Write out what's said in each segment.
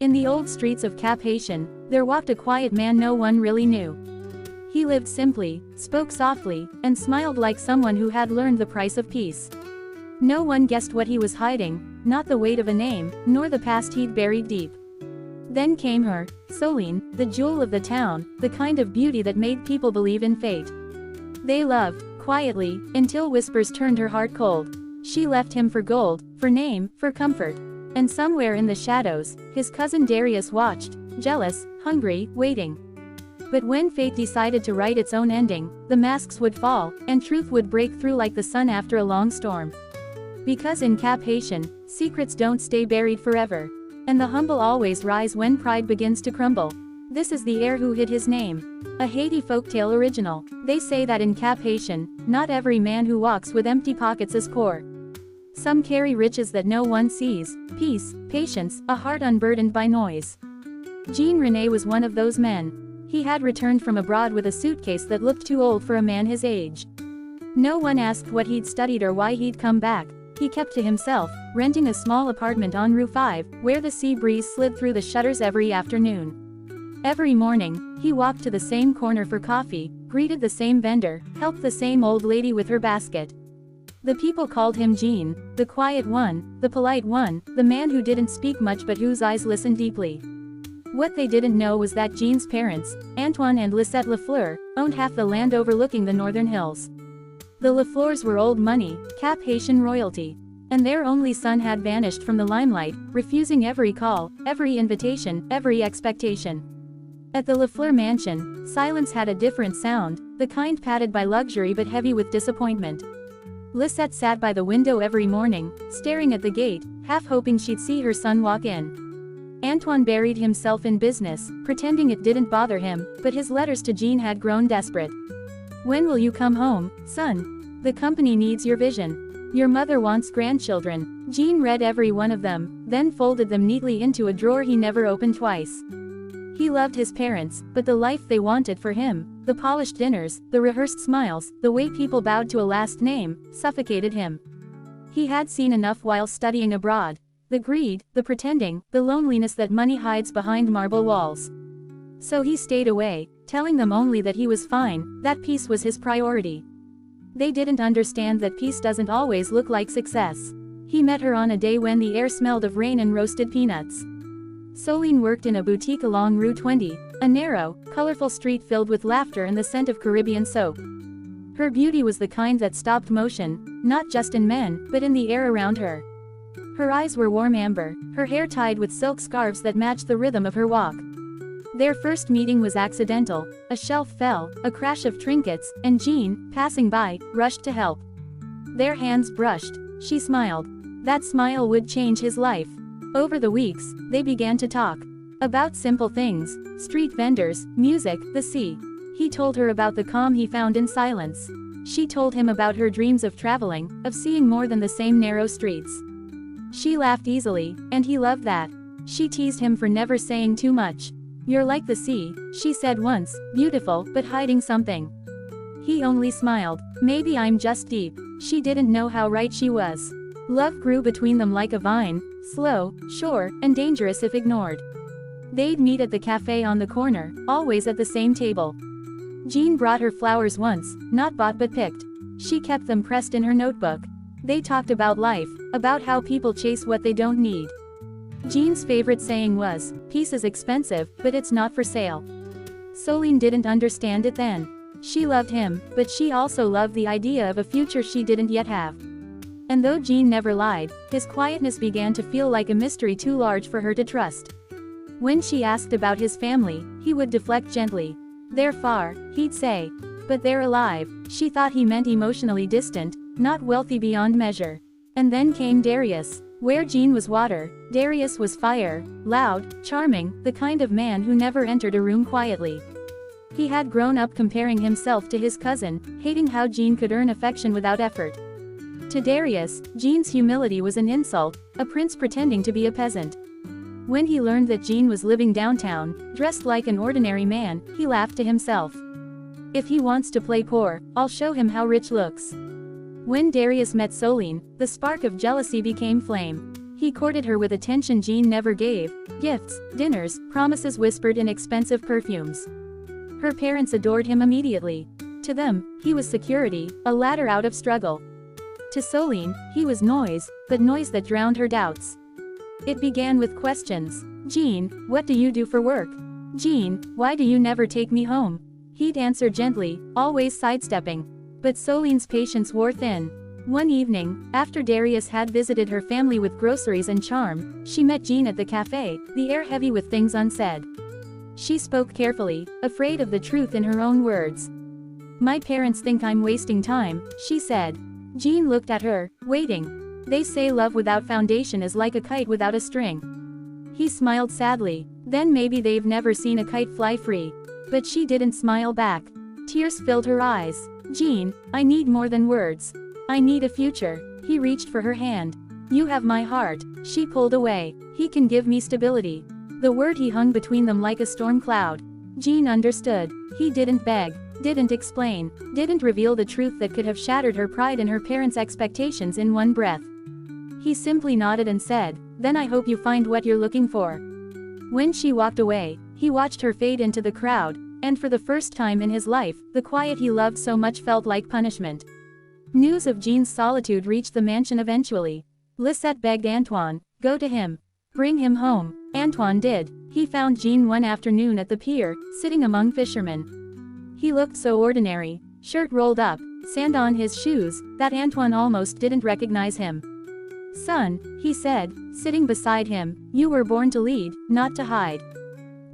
In the old streets of Cap-Haïtien, there walked a quiet man no one really knew. He lived simply, spoke softly, and smiled like someone who had learned the price of peace. No one guessed what he was hiding, not the weight of a name, nor the past he'd buried deep. Then came her, Soline, the jewel of the town, the kind of beauty that made people believe in fate. They loved, quietly, until whispers turned her heart cold. She left him for gold, for name, for comfort. And somewhere in the shadows, his cousin Darius watched, jealous, hungry, waiting. But when fate decided to write its own ending, the masks would fall, and truth would break through like the sun after a long storm. Because in Cap-Haïtien, secrets don't stay buried forever. And the humble always rise when pride begins to crumble. This is the heir who hid his name. A Haiti folktale original. They say that in Cap-Haïtien, not every man who walks with empty pockets is poor. Some carry riches that no one sees, peace, patience, a heart unburdened by noise. Jean René was one of those men. He had returned from abroad with a suitcase that looked too old for a man his age. No one asked what he'd studied or why he'd come back. He kept to himself, renting a small apartment on Rue 5, where the sea breeze slid through the shutters every afternoon. Every morning, he walked to the same corner for coffee, greeted the same vendor, helped the same old lady with her basket. The people called him Jean, the quiet one, the polite one, the man who didn't speak much but whose eyes listened deeply. What they didn't know was that Jean's parents, Antoine and Lisette Lafleur, owned half the land overlooking the northern hills. The Lafleurs were old money, Cap-Haïtien royalty. And their only son had vanished from the limelight, refusing every call, every invitation, every expectation. At the Lafleur mansion, silence had a different sound, the kind padded by luxury but heavy with disappointment. Lisette sat by the window every morning, staring at the gate, half hoping she'd see her son walk in. Antoine buried himself in business, pretending it didn't bother him, but his letters to Jean had grown desperate. "When will you come home, son? The company needs your vision. Your mother wants grandchildren." Jean read every one of them, then folded them neatly into a drawer he never opened twice. He loved his parents, but the life they wanted for him, the polished dinners, the rehearsed smiles, the way people bowed to a last name, suffocated him. He had seen enough while studying abroad. The greed, the pretending, the loneliness that money hides behind marble walls. So he stayed away, telling them only that he was fine, that peace was his priority. They didn't understand that peace doesn't always look like success. He met her on a day when the air smelled of rain and roasted peanuts. Soline worked in a boutique along Rue 20, a narrow, colorful street filled with laughter and the scent of Caribbean soap. Her beauty was the kind that stopped motion, not just in men, but in the air around her. Her eyes were warm amber, her hair tied with silk scarves that matched the rhythm of her walk. Their first meeting was accidental. A shelf fell, a crash of trinkets, and Jean, passing by, rushed to help. Their hands brushed. She smiled. That smile would change his life. Over the weeks, they began to talk. About simple things, street vendors, music, the sea. He told her about the calm he found in silence. She told him about her dreams of traveling, of seeing more than the same narrow streets. She laughed easily, and he loved that. She teased him for never saying too much. "You're like the sea," she said once, beautiful, but hiding something. He only smiled. "Maybe I'm just deep." She didn't know how right she was. Love grew between them like a vine, slow, sure, and dangerous if ignored. They'd meet at the cafe on the corner, always at the same table. Jean brought her flowers once, not bought but picked. She kept them pressed in her notebook. They talked about life, about how people chase what they don't need. Jean's favorite saying was, "Peace is expensive, but it's not for sale." Soline didn't understand it then. She loved him, but she also loved the idea of a future she didn't yet have. And though Jean never lied, his quietness began to feel like a mystery too large for her to trust. When she asked about his family, he would deflect gently. "They're far," he'd say. "But they're alive." She thought he meant emotionally distant, not wealthy beyond measure. And then came Darius. Where Jean was water, Darius was fire, loud, charming, the kind of man who never entered a room quietly. He had grown up comparing himself to his cousin, hating how Jean could earn affection without effort. To Darius, Jean's humility was an insult, a prince pretending to be a peasant. When he learned that Jean was living downtown, dressed like an ordinary man, he laughed to himself. "If he wants to play poor, I'll show him how rich looks." When Darius met Soline, the spark of jealousy became flame. He courted her with attention Jean never gave, gifts, dinners, promises whispered in expensive perfumes. Her parents adored him immediately. To them, he was security, a ladder out of struggle. To Soline, he was noise, but noise that drowned her doubts. It began with questions. Jean, what do you do for work? Jean, why do you never take me home? He'd answer gently, always sidestepping. But Soline's patience wore thin. One evening, after Darius had visited her family with groceries and charm, she met Jean at the café, the air heavy with things unsaid. She spoke carefully, afraid of the truth in her own words. My parents think I'm wasting time, she said. Jean looked at her, waiting. They say love without foundation is like a kite without a string. He smiled sadly. Then maybe they've never seen a kite fly free. But she didn't smile back. Tears filled her eyes. Jean, I need more than words. I need a future. He reached for her hand. You have my heart. She pulled away. He can give me stability. The word he hung between them like a storm cloud. Jean understood. He didn't beg, didn't explain, didn't reveal the truth that could have shattered her pride and her parents' expectations in one breath. He simply nodded and said, then I hope you find what you're looking for. When she walked away, he watched her fade into the crowd, and for the first time in his life, the quiet he loved so much felt like punishment. News of Jean's solitude reached the mansion eventually. Lisette begged Antoine, go to him. Bring him home. Antoine did. He found Jean one afternoon at the pier, sitting among fishermen. He looked so ordinary, shirt rolled up, sand on his shoes, that Antoine almost didn't recognize him. Son, he said, sitting beside him, you were born to lead, not to hide.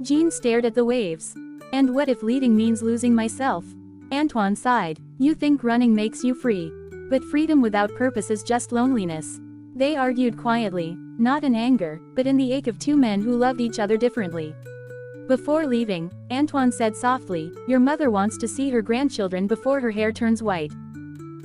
Jean stared at the waves. And what if leading means losing myself? Antoine sighed. You think running makes you free. But freedom without purpose is just loneliness. They argued quietly, not in anger, but in the ache of two men who loved each other differently. Before leaving, Antoine said softly, your mother wants to see her grandchildren before her hair turns white.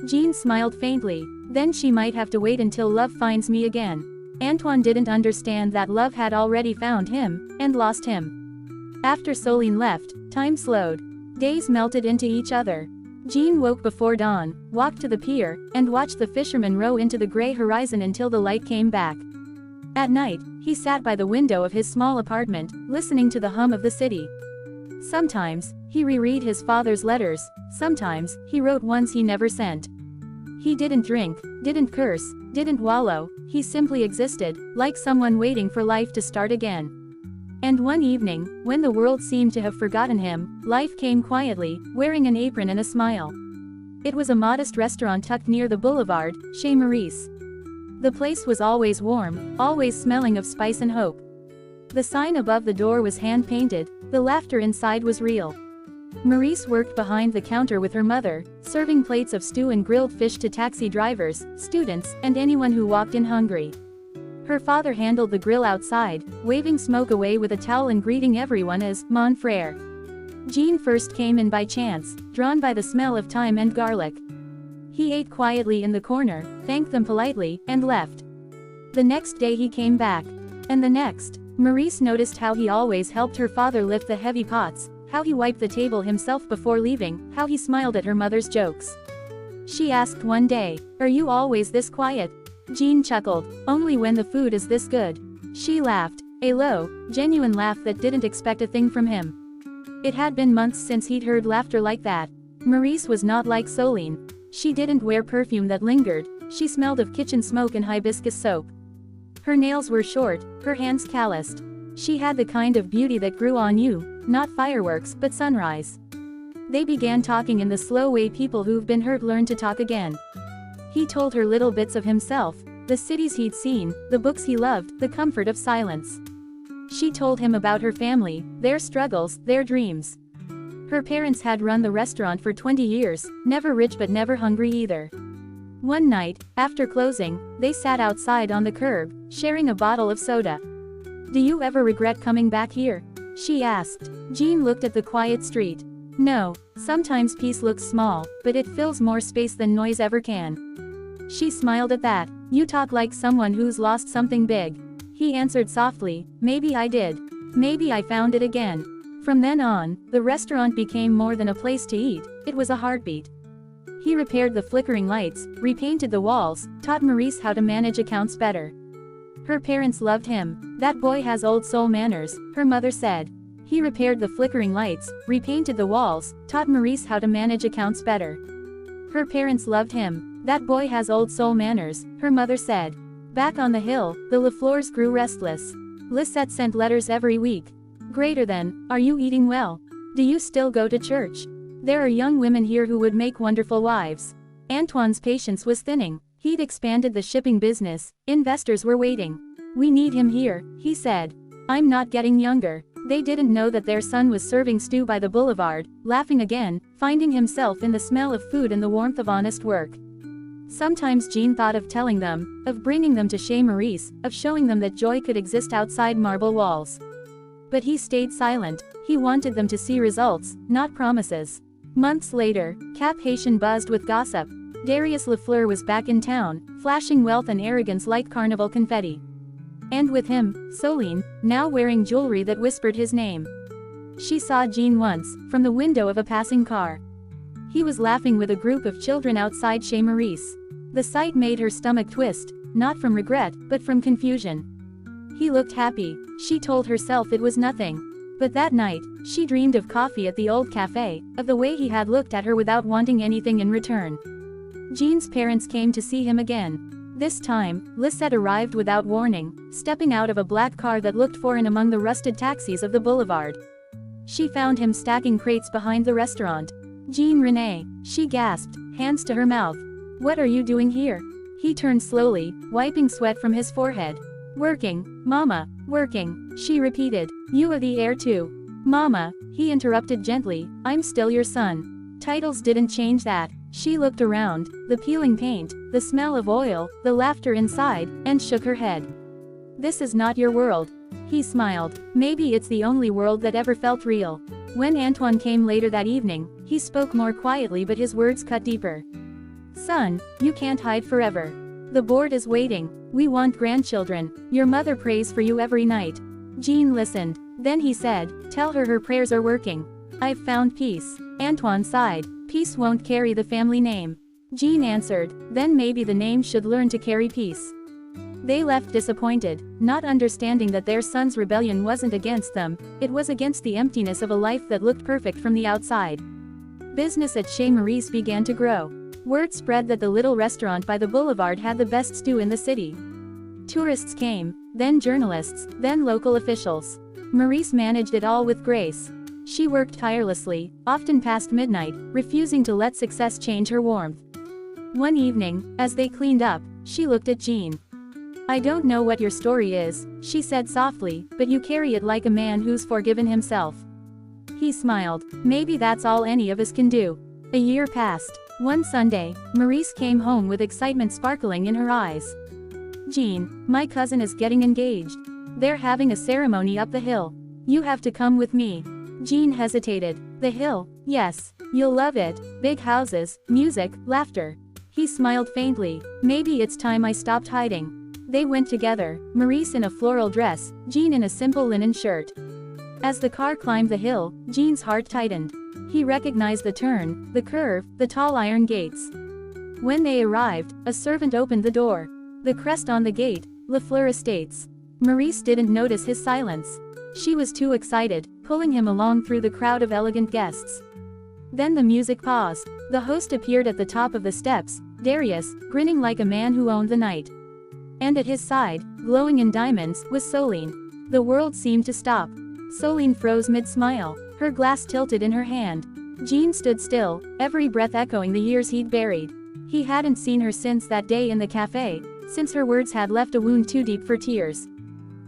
Jean smiled faintly. Then she might have to wait until love finds me again. Antoine didn't understand that love had already found him, and lost him. After Soline left, time slowed. Days melted into each other. Jean woke before dawn, walked to the pier, and watched the fishermen row into the gray horizon until the light came back. At night, he sat by the window of his small apartment, listening to the hum of the city. Sometimes, he reread his father's letters, sometimes, he wrote ones he never sent. He didn't drink, didn't curse, didn't wallow, he simply existed, like someone waiting for life to start again. And one evening, when the world seemed to have forgotten him, life came quietly, wearing an apron and a smile. It was a modest restaurant tucked near the boulevard, Chez Maurice. The place was always warm, always smelling of spice and hope. The sign above the door was hand-painted, the laughter inside was real. Maurice worked behind the counter with her mother, serving plates of stew and grilled fish to taxi drivers, students, and anyone who walked in hungry. Her father handled the grill outside, waving smoke away with a towel and greeting everyone as mon frère. Jean first came in by chance, drawn by the smell of thyme and garlic. He ate quietly in the corner, thanked them politely, and left. The next day he came back. And the next. Maurice noticed how he always helped her father lift the heavy pots, how he wiped the table himself before leaving, how he smiled at her mother's jokes. She asked one day, are you always this quiet? Jean chuckled, only when the food is this good. She laughed, a low, genuine laugh that didn't expect a thing from him. It had been months since he'd heard laughter like that. Maurice was not like Soline. She didn't wear perfume that lingered, she smelled of kitchen smoke and hibiscus soap. Her nails were short, her hands calloused. She had the kind of beauty that grew on you, not fireworks but sunrise. They began talking in the slow way people who've been hurt learn to talk again. He told her little bits of himself, the cities he'd seen, the books he loved, the comfort of silence. She told him about her family, their struggles, their dreams. Her parents had run the restaurant for 20 years, never rich but never hungry either. One night, after closing, they sat outside on the curb, sharing a bottle of soda. Do you ever regret coming back here? She asked. Jean looked at the quiet street. No, sometimes peace looks small, but it fills more space than noise ever can. She smiled at that. You talk like someone who's lost something big. He answered softly, maybe I did. Maybe I found it again. From then on, the restaurant became more than a place to eat, it was a heartbeat. He repaired the flickering lights, repainted the walls, taught Maurice how to manage accounts better. Her parents loved him. That boy has old soul manners, her mother said. He repaired the flickering lights, repainted the walls, taught Maurice how to manage accounts better. Her parents loved him. That boy has old soul manners, her mother said. Back on the hill, the Lafleurs grew restless. Lisette sent letters every week. Greater than, are you eating well? Do you still go to church? There are young women here who would make wonderful wives. Antoine's patience was thinning. He'd expanded the shipping business, investors were waiting. We need him here, he said. I'm not getting younger. They didn't know that their son was serving stew by the boulevard, laughing again, finding himself in the smell of food and the warmth of honest work. Sometimes Jean thought of telling them, of bringing them to Chez Maurice, of showing them that joy could exist outside marble walls. But he stayed silent. He wanted them to see results, not promises. Months later, Cap-Haïtien buzzed with gossip. Darius Lafleur was back in town, flashing wealth and arrogance like carnival confetti. And with him, Soline, now wearing jewelry that whispered his name. She saw Jean once, from the window of a passing car. He was laughing with a group of children outside Chez Maurice. The sight made her stomach twist, not from regret, but from confusion. He looked happy. She told herself it was nothing. But that night, she dreamed of coffee at the old café, of the way he had looked at her without wanting anything in return. Jean's parents came to see him again. This time, Lisette arrived without warning, stepping out of a black car that looked foreign among the rusted taxis of the boulevard. She found him stacking crates behind the restaurant. Jean René, she gasped, hands to her mouth. What are you doing here? He turned slowly, wiping sweat from his forehead. Working, Mama, working, she repeated. You are the heir too. Mama, he interrupted gently, I'm still your son. Titles didn't change that. She looked around, the peeling paint, the smell of oil, the laughter inside, and shook her head. This is not your world. He smiled. Maybe it's the only world that ever felt real. When Antoine came later that evening, he spoke more quietly but his words cut deeper. Son, you can't hide forever. The board is waiting. We want grandchildren. Your mother prays for you every night. Jean listened. Then he said, tell her her prayers are working. I've found peace. Antoine sighed. Peace won't carry the family name. Jean answered, then maybe the name should learn to carry peace. They left disappointed, not understanding that their son's rebellion wasn't against them, it was against the emptiness of a life that looked perfect from the outside. Business at Chez Maurice began to grow. Word spread that the little restaurant by the boulevard had the best stew in the city. Tourists came, then journalists, then local officials. Maurice managed it all with grace. She worked tirelessly, often past midnight, refusing to let success change her warmth. One evening, as they cleaned up, she looked at Jean. I don't know what your story is, she said softly, but you carry it like a man who's forgiven himself. He smiled. Maybe that's all any of us can do. A year passed. One Sunday, Maurice came home with excitement sparkling in her eyes. Jean, my cousin is getting engaged. They're having a ceremony up the hill. You have to come with me. Jean hesitated. The hill? Yes. You'll love it. Big houses, music, laughter. He smiled faintly. Maybe it's time I stopped hiding. They went together, Maurice in a floral dress, Jean in a simple linen shirt. As the car climbed the hill, Jean's heart tightened. He recognized the turn, the curve, the tall iron gates. When they arrived, a servant opened the door. The crest on the gate, Lafleur Estates. Maurice didn't notice his silence. She was too excited, pulling him along through the crowd of elegant guests. Then the music paused. The host appeared at the top of the steps, Darius, grinning like a man who owned the night. And at his side, glowing in diamonds, was Soline. The world seemed to stop. Soline froze mid-smile, her glass tilted in her hand. Jean stood still, every breath echoing the years he'd buried. He hadn't seen her since that day in the cafe, since her words had left a wound too deep for tears.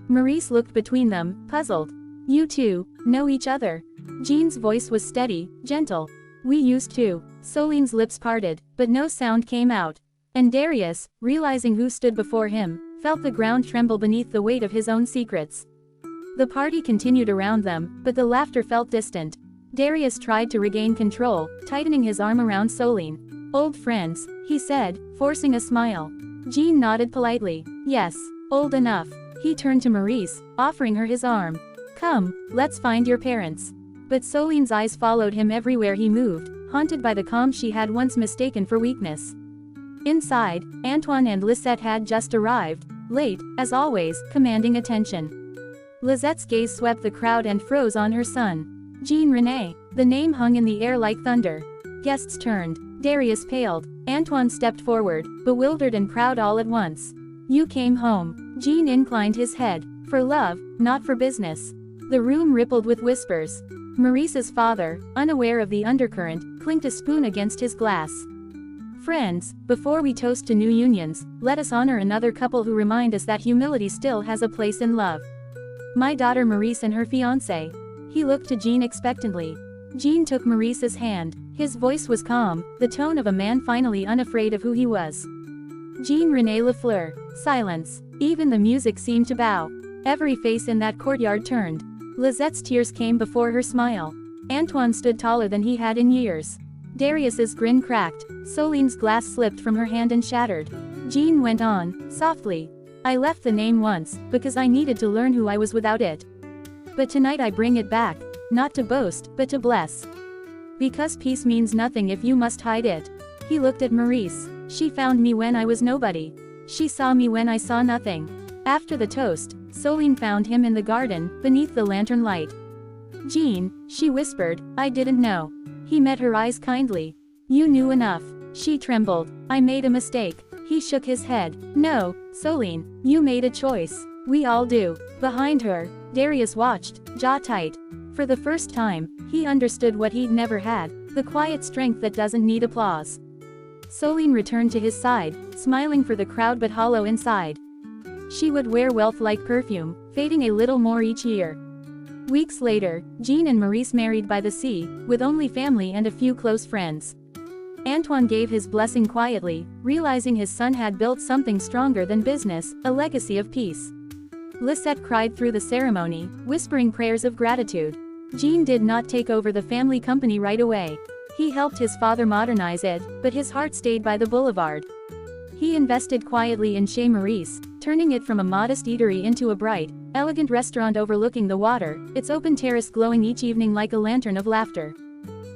Maurice looked between them, puzzled. You two know each other? Jean's voice was steady, gentle. We used to. Soline's lips parted, but no sound came out. And Darius, realizing who stood before him, felt the ground tremble beneath the weight of his own secrets. The party continued around them, but the laughter felt distant. Darius tried to regain control, tightening his arm around Soline. Old friends, he said, forcing a smile. Jean nodded politely. Yes, old enough. He turned to Maurice, offering her his arm. Come, let's find your parents. But Soline's eyes followed him everywhere he moved, haunted by the calm she had once mistaken for weakness. Inside, Antoine and Lisette had just arrived. late, as always, commanding attention. Lizette's gaze swept the crowd and froze on her son. Jean René. The name hung in the air like thunder. Guests turned. Darius paled. Antoine stepped forward, bewildered and proud all at once. You came home. Jean inclined his head. For love, not for business. The room rippled with whispers. Maurice's father, unaware of the undercurrent, clinked a spoon against his glass. Friends, before we toast to new unions, let us honor another couple who remind us that humility still has a place in love. My daughter Maurice and her fiancé. He looked to Jean expectantly. Jean took Maurice's hand. His voice was calm, the tone of a man finally unafraid of who he was. Jean René Lafleur. Silence. Even the music seemed to bow. Every face in that courtyard turned. Lizette's tears came before her smile. Antoine stood taller than he had in years. Darius's grin cracked. Soline's glass slipped from her hand and shattered. Jean went on, softly. I left the name once, because I needed to learn who I was without it. But tonight I bring it back, not to boast, but to bless. Because peace means nothing if you must hide it. He looked at Maurice. She found me when I was nobody. She saw me when I saw nothing. After the toast, Soline found him in the garden, beneath the lantern light. Jean, she whispered, I didn't know. He met her eyes kindly. You knew enough. She trembled. I made a mistake. He shook his head. No, Soline, you made a choice. We all do. Behind her, Darius watched, jaw tight. For the first time, he understood what he'd never had, the quiet strength that doesn't need applause. Soline returned to his side, smiling for the crowd but hollow inside. She would wear wealth like perfume, fading a little more each year. Weeks later, Jean and Maurice married by the sea, with only family and a few close friends. Antoine gave his blessing quietly, realizing his son had built something stronger than business, a legacy of peace. Lisette cried through the ceremony, whispering prayers of gratitude. Jean did not take over the family company right away. He helped his father modernize it, but his heart stayed by the boulevard. He invested quietly in Chez Maurice, turning it from a modest eatery into a bright, elegant restaurant overlooking the water, its open terrace glowing each evening like a lantern of laughter.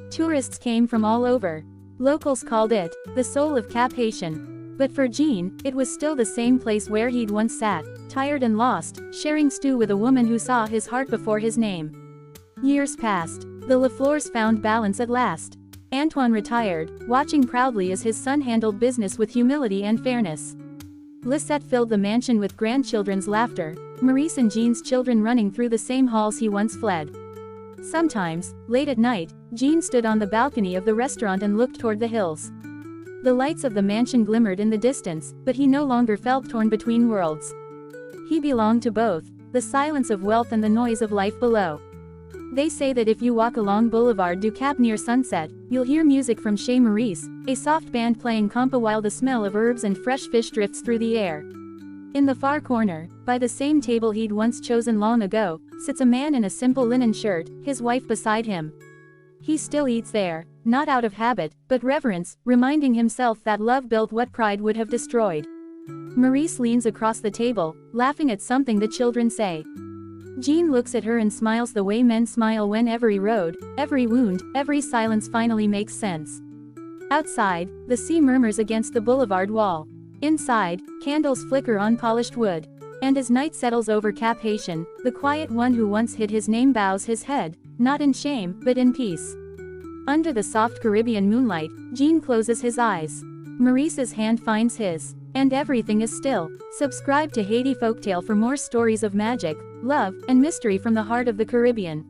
Tourists came from all over. Locals called it the soul of Cap-Haïtien. But for Jean, it was still the same place where he'd once sat, tired and lost, sharing stew with a woman who saw his heart before his name. Years passed. The Lafleurs found balance at last. Antoine retired, watching proudly as his son handled business with humility and fairness. Lisette filled the mansion with grandchildren's laughter, Maurice and Jean's children running through the same halls he once fled. Sometimes, late at night, Jean stood on the balcony of the restaurant and looked toward the hills. The lights of the mansion glimmered in the distance, but he no longer felt torn between worlds. He belonged to both, the silence of wealth and the noise of life below. They say that if you walk along Boulevard du Cap near sunset, you'll hear music from Chez Maurice, a soft band playing compa while the smell of herbs and fresh fish drifts through the air. In the far corner, by the same table he'd once chosen long ago, sits a man in a simple linen shirt, his wife beside him. He still eats there, not out of habit, but reverence, reminding himself that love built what pride would have destroyed. Maurice leans across the table, laughing at something the children say. Jean looks at her and smiles the way men smile when every road, every wound, every silence finally makes sense. Outside, the sea murmurs against the boulevard wall. Inside, candles flicker on polished wood. And as night settles over Cap-Haïtien, the quiet one who once hid his name bows his head, not in shame, but in peace. Under the soft Caribbean moonlight, Jean closes his eyes. Maurice's hand finds his. And everything is still. Subscribe to Haiti Folktale for more stories of magic, love, and mystery from the heart of the Caribbean.